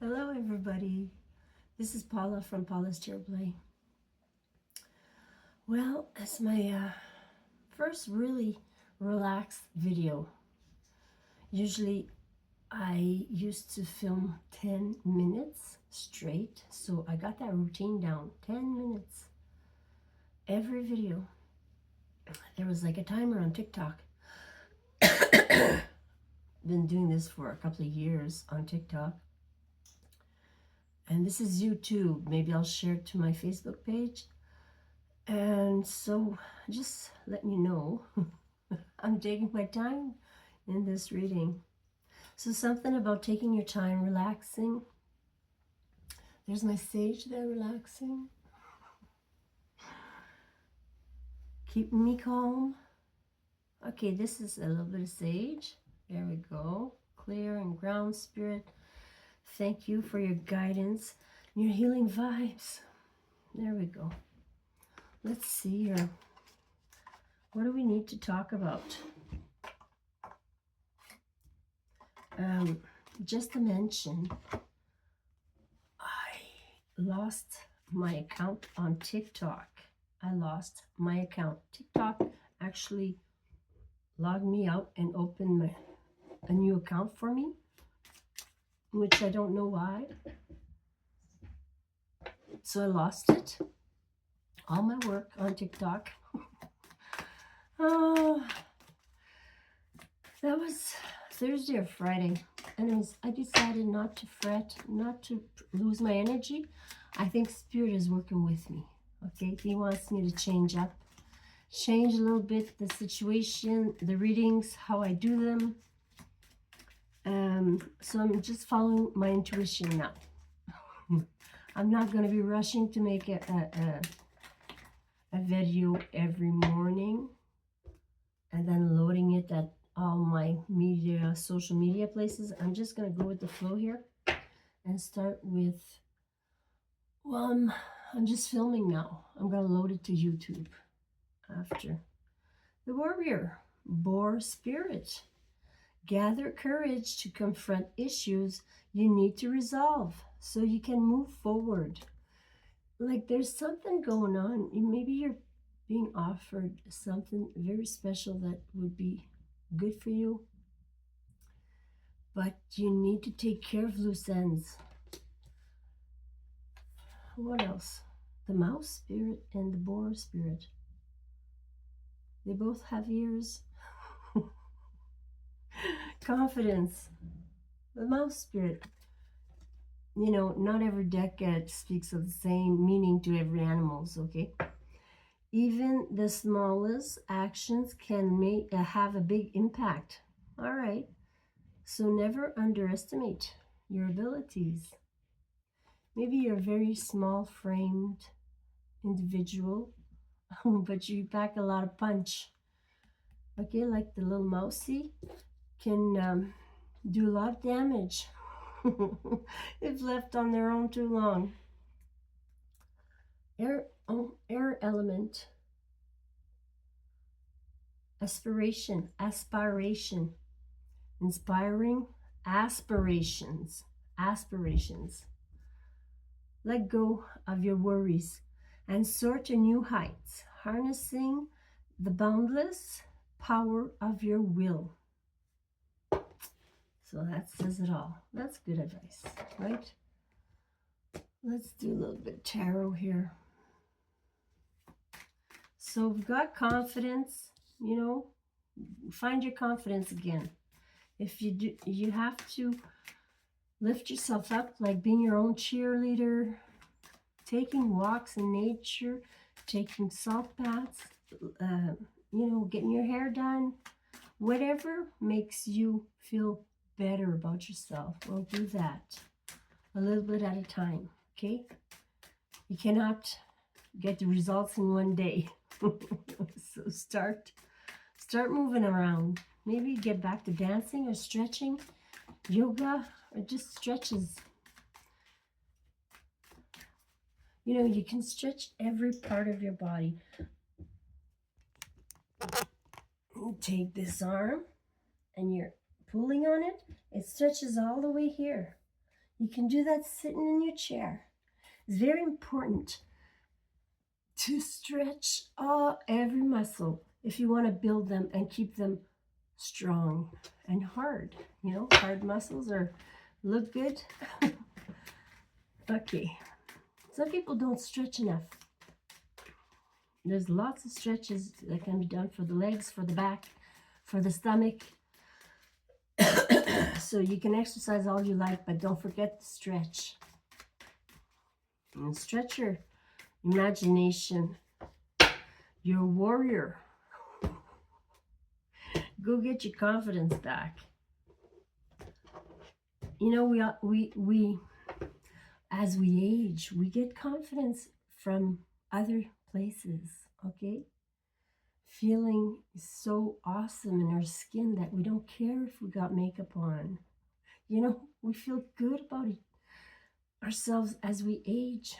Hello, everybody. This is Paula from Paula's Chair Play. Well, it's my first really relaxed video. Usually, I used to film 10 minutes straight, so I got that routine down. 10 minutes every video. There was like a timer on TikTok. Been doing this for a couple of years on TikTok. And this is YouTube. Maybe I'll share it to my Facebook page. And so, just letting you know, I'm taking my time in this reading. So, something about taking your time, relaxing. There's my sage there, relaxing. Keeping me calm. Okay, this is a little bit of sage. There we go. Clear and ground spirit. Thank you for your guidance, your healing vibes. There we go. Let's see here. What do we need to talk about? Just to mention, I lost my account on TikTok. I lost my account. TikTok actually logged me out and opened a new account for me, which I don't know why. So I lost it. All my work on TikTok. Oh, that was Thursday or Friday. Anyways, I decided not to fret, not to lose my energy. I think Spirit is working with me. Okay, He wants me to change up, change a little bit the situation, the readings, how I do them. So I'm just following my intuition now. I'm not going to be rushing to make a video every morning and then loading it at all my media, social media places. I'm just going to go with the flow here and start with, well, I'm just filming now. I'm going to load it to YouTube after. The warrior, boar spirit. Gather courage to confront issues you need to resolve so you can move forward. Like there's something going on. Maybe you're being offered something very special that would be good for you, but you need to take care of loose ends. What else? The mouse spirit and the boar spirit. They both have ears. Confidence. The mouse spirit. You know, not every deck speaks of the same meaning to every animal, okay? Even the smallest actions can have a big impact. All right. So never underestimate your abilities. Maybe you're a very small-framed individual, but you pack a lot of punch. Okay, like the little mousey can do a lot of damage if left on their own too long. Air element. Aspiration. Inspiring aspirations. Let go of your worries and soar to new heights, harnessing the boundless power of your will. So that says it all. That's good advice, right? Let's do a little bit of tarot here. So we've got confidence, you know, find your confidence again. If you do, you have to lift yourself up, like being your own cheerleader, taking walks in nature, taking salt baths, you know, getting your hair done, whatever makes you feel better about yourself. Well, do that a little bit at a time, okay? You cannot get the results in one day. So start moving around. Maybe get back to dancing or stretching, yoga, or just stretches. You know, you can stretch every part of your body. Take this arm and you're pulling on it. It stretches all the way here. You can do that sitting in your chair. It's very important to stretch every muscle if you want to build them and keep them strong and hard. You know, hard muscles look good. Okay, some people don't stretch enough. There's lots of stretches that can be done for the legs, for the back, for the stomach. So you can exercise all you like, but don't forget to stretch. And stretch your imagination. You're a warrior. Go get your confidence back. You know, we as we age, we get confidence from other places, okay? Feeling so awesome in our skin that we don't care if we got makeup on. You know, we feel good about it, ourselves as we age.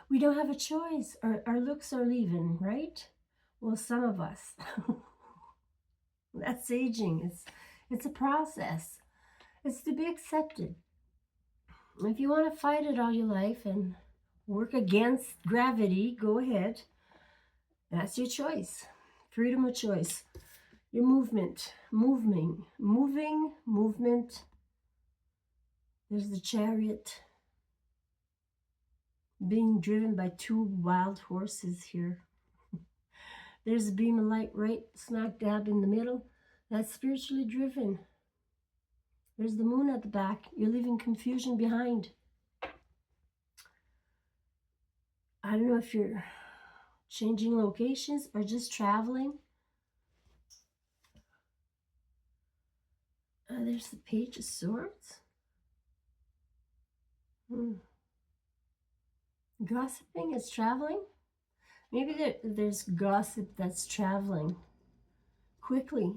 We don't have a choice. Our looks are leaving, right? Well, some of us. That's aging. It's a process. It's to be accepted. If you want to fight it all your life and work against gravity, go ahead. That's your choice. Freedom of choice. Your movement. Moving. Movement. There's the chariot being driven by two wild horses here. There's a beam of light right smack dab in the middle. That's spiritually driven. There's the moon at the back. You're leaving confusion behind. I don't know if you're changing locations or just traveling. There's the Page of Swords. Gossiping is traveling. Maybe there's gossip that's traveling quickly.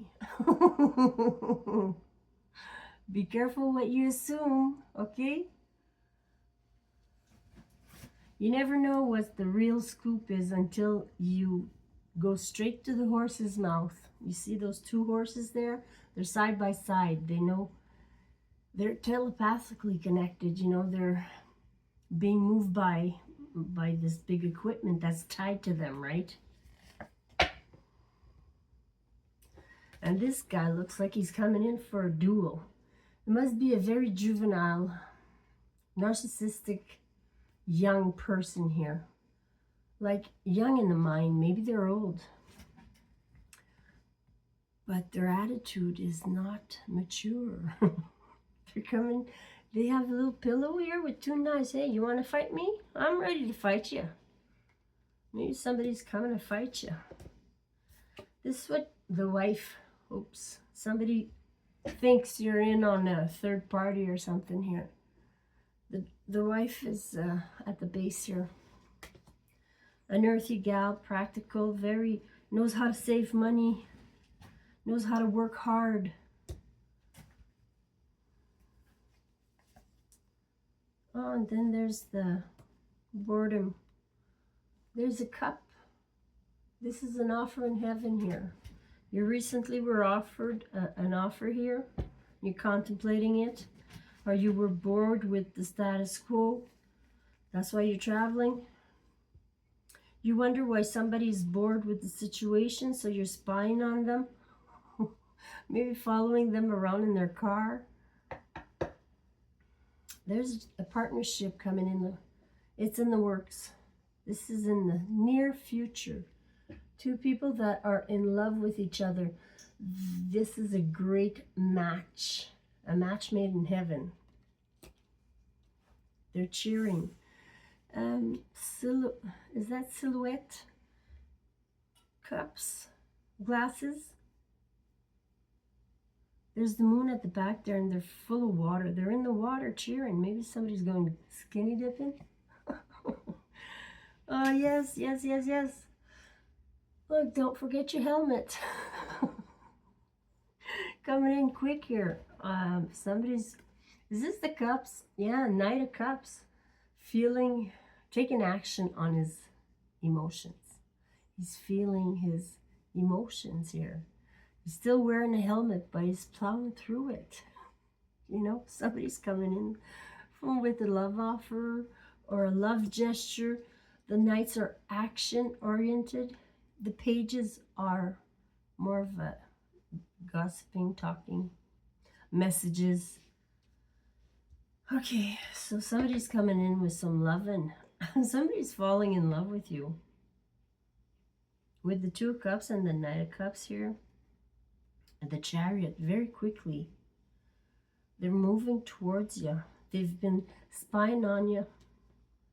Be careful what you assume, okay? You never know what the real scoop is until you go straight to the horse's mouth. You see those two horses there? They're side by side. They know, they're telepathically connected. You know, they're being moved by this big equipment that's tied to them, right? And this guy looks like he's coming in for a duel. It must be a very juvenile, narcissistic, young person here. Like young in the mind, maybe they're old. But their attitude is not mature. They're coming, they have a little pillow here with two knives. Hey, you want to fight me? I'm ready to fight you. Maybe somebody's coming to fight you. This is what the wife, somebody thinks you're in on a third party or something here. The wife is at the base here. An earthy gal, practical, very, knows how to save money, knows how to work hard. Oh, and then there's the boredom. There's a cup. This is an offer in heaven here. You recently were offered an offer here. You're contemplating it. Or you were bored with the status quo. That's why you're traveling. You wonder why somebody's bored with the situation, so you're spying on them. Maybe following them around in their car. There's a partnership coming in. It's in the works. This is in the near future. Two people that are in love with each other. This is a great match. A match made in heaven. They're cheering. Is that silhouette? Cups? Glasses? There's the moon at the back there, and they're full of water. They're in the water cheering. Maybe somebody's going skinny dipping. Oh, yes, yes, yes, yes. Look, don't forget your helmet. Coming in quick here. Is this the cups? Yeah, Knight of Cups. Taking action on his emotions. He's feeling his emotions here. He's still wearing a helmet, but he's plowing through it. You know, somebody's coming in with a love offer or a love gesture. The Knights are action oriented. The Pages are more of a gossiping, talking, messages. Okay, so somebody's coming in with some loving. Somebody's falling in love with you. With the Two of Cups and the Knight of Cups here, and the Chariot, very quickly. They're moving towards you. They've been spying on you,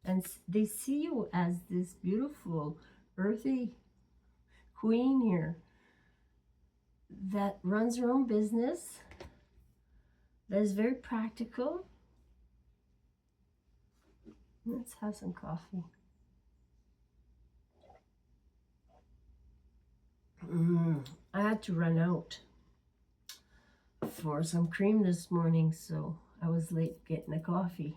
and they see you as this beautiful, earthy queen here that runs her own business, that is very practical. Let's have some coffee. I had to run out for some cream this morning, so I was late getting a coffee.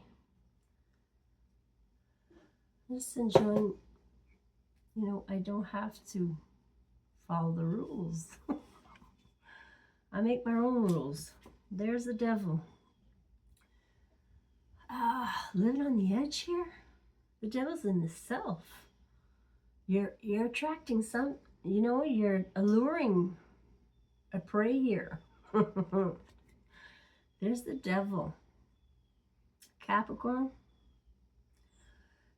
Just enjoying, I don't have to follow the rules. I make my own rules. There's the devil. Living on the edge here? The devil's in the self. You're attracting some, you're alluring a prey here. There's the devil. Capricorn.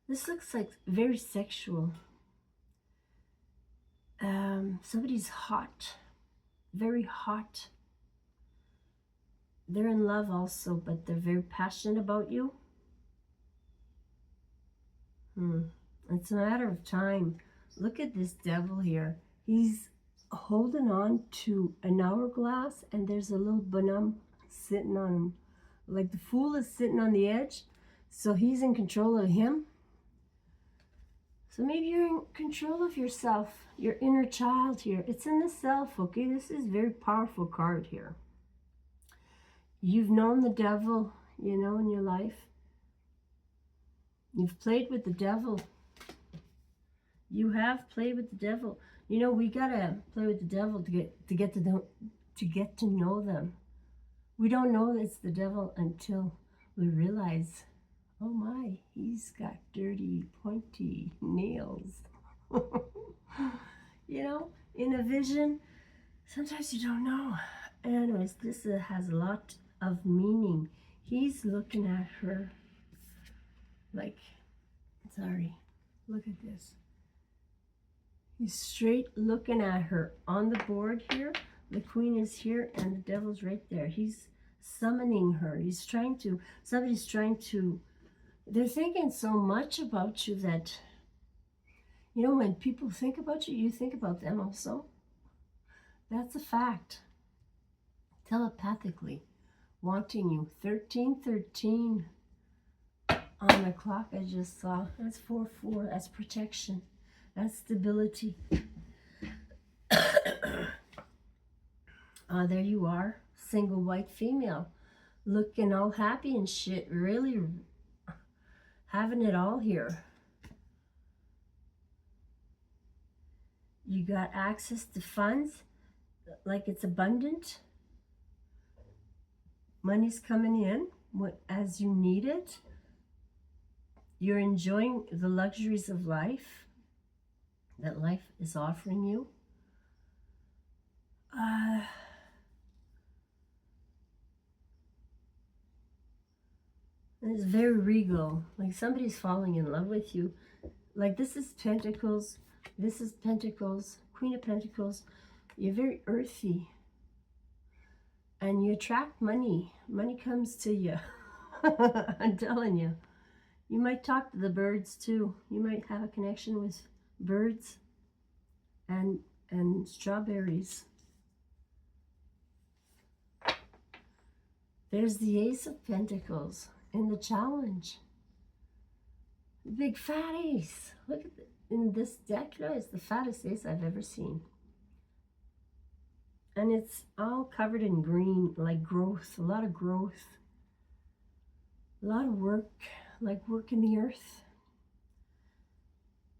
This looks like very sexual. Somebody's hot. Very hot. They're in love also, but they're very passionate about you. It's a matter of time. Look at this devil here. He's holding on to an hourglass, and there's a little bonhomme sitting on him. Like the fool is sitting on the edge, so he's in control of him. So maybe you're in control of yourself, your inner child here. It's in the self, okay? This is a very powerful card here. You've known the devil, in your life. You've played with the devil. You have played with the devil. We gotta play with the devil to get to know them. We don't know it's the devil until we realize, oh my, he's got dirty, pointy nails. In a vision, sometimes you don't know. Anyways, this has a lot of meaning. He's looking at her like, sorry, look at this. He's straight looking at her on the board here. The queen is here and the devil's right there. He's summoning her. Somebody's trying to, they're thinking so much about you that, when people think about you, you think about them also. That's a fact. Telepathically wanting you. 1313 on the clock I just saw. That's 4-4. That's protection. That's stability. There you are. Single white female. Looking all happy and shit. Really having it all here. You got access to funds. Like it's abundant. Money's coming in as you need it. You're enjoying the luxuries of life that life is offering you. It's very regal. Like somebody's falling in love with you. Like this is Pentacles. This is Pentacles. Queen of Pentacles. You're very earthy. And you attract money. Money comes to you. I'm telling you. You might talk to the birds too. You might have a connection with birds and strawberries. There's the Ace of Pentacles in the challenge. Big fat ace. Look at in this deck, it's the fattest ace I've ever seen. And it's all covered in green, like growth, a lot of growth. A lot of work, like work in the earth.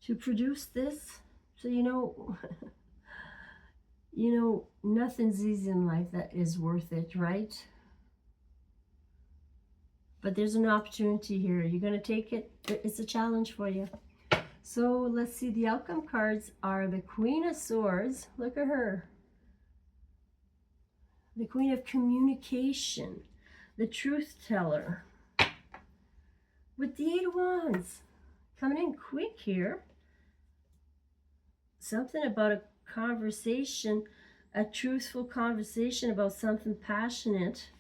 To produce this, so nothing's easy in life that is worth it, right? But there's an opportunity here. You're going to take it. It's a challenge for you. So let's see. The outcome cards are the Queen of Swords. Look at her. The Queen of Communication. The Truth Teller. With the Eight of Wands. Coming in quick here. Something about a conversation. A truthful conversation about something passionate.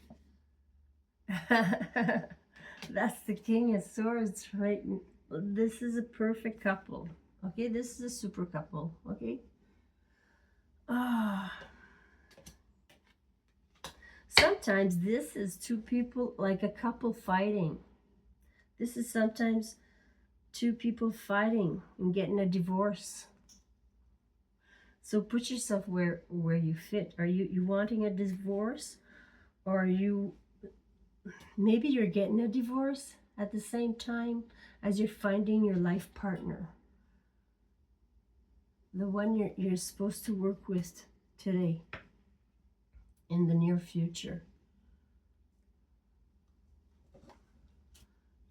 That's the King of Swords, right? This is a perfect couple. Okay, this is a super couple. Okay. Sometimes this is two people, like a couple fighting. This is sometimes two people fighting and getting a divorce. So put yourself where you fit. Are you wanting a divorce? Or are you, maybe you're getting a divorce at the same time as you're finding your life partner. The one you're supposed to work with today, in the near future.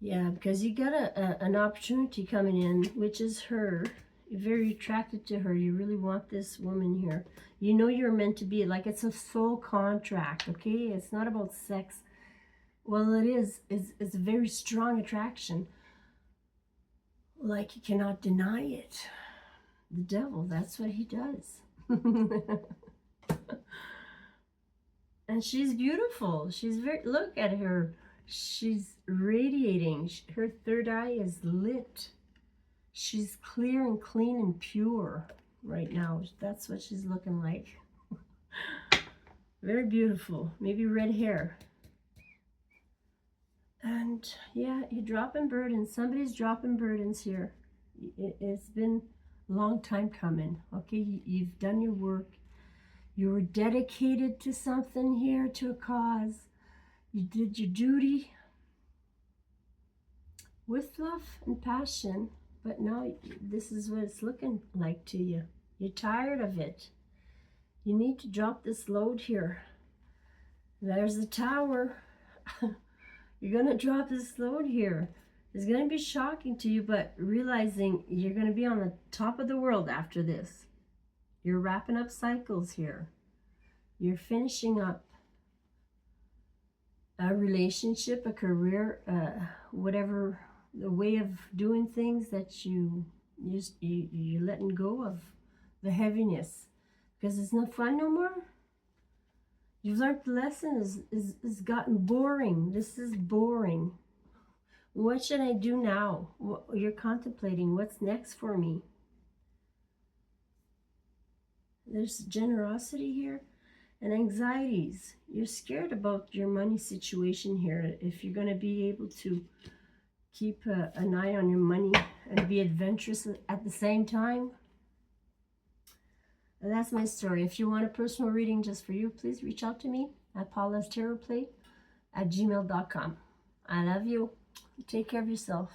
Yeah, because you got an opportunity coming in, which is her. You're very attracted to her. You really want this woman here. You know you're meant to be. Like, it's a soul contract, okay? It's not about sex. Well, it is. It's a very strong attraction. Like, you cannot deny it. The devil, that's what he does. And she's beautiful. She's very, look at her. She's radiating. Her third eye is lit. She's clear and clean and pure right now. That's what she's looking like. Very beautiful. Maybe red hair. And yeah, you're dropping burdens. Somebody's dropping burdens here. It's been a long time coming. Okay, you've done your work. You were dedicated to something here, to a cause. You did your duty with love and passion, but now this is what it's looking like to you. You're tired of it. You need to drop this load here. There's the Tower. You're going to drop this load here. It's going to be shocking to you, but realizing you're going to be on the top of the world after this. You're wrapping up cycles here. You're finishing up a relationship, a career, whatever, the way of doing things that you're letting go of the heaviness, because it's not fun no more. You've learned the lesson. Is gotten boring. This is boring. What should I do now? You're contemplating what's next for me. There's generosity here and anxieties. You're scared about your money situation here. If you're going to be able to keep an eye on your money and be adventurous at the same time. And that's my story. If you want a personal reading just for you, please reach out to me at paulastarotplay@gmail.com. I love you. Take care of yourself.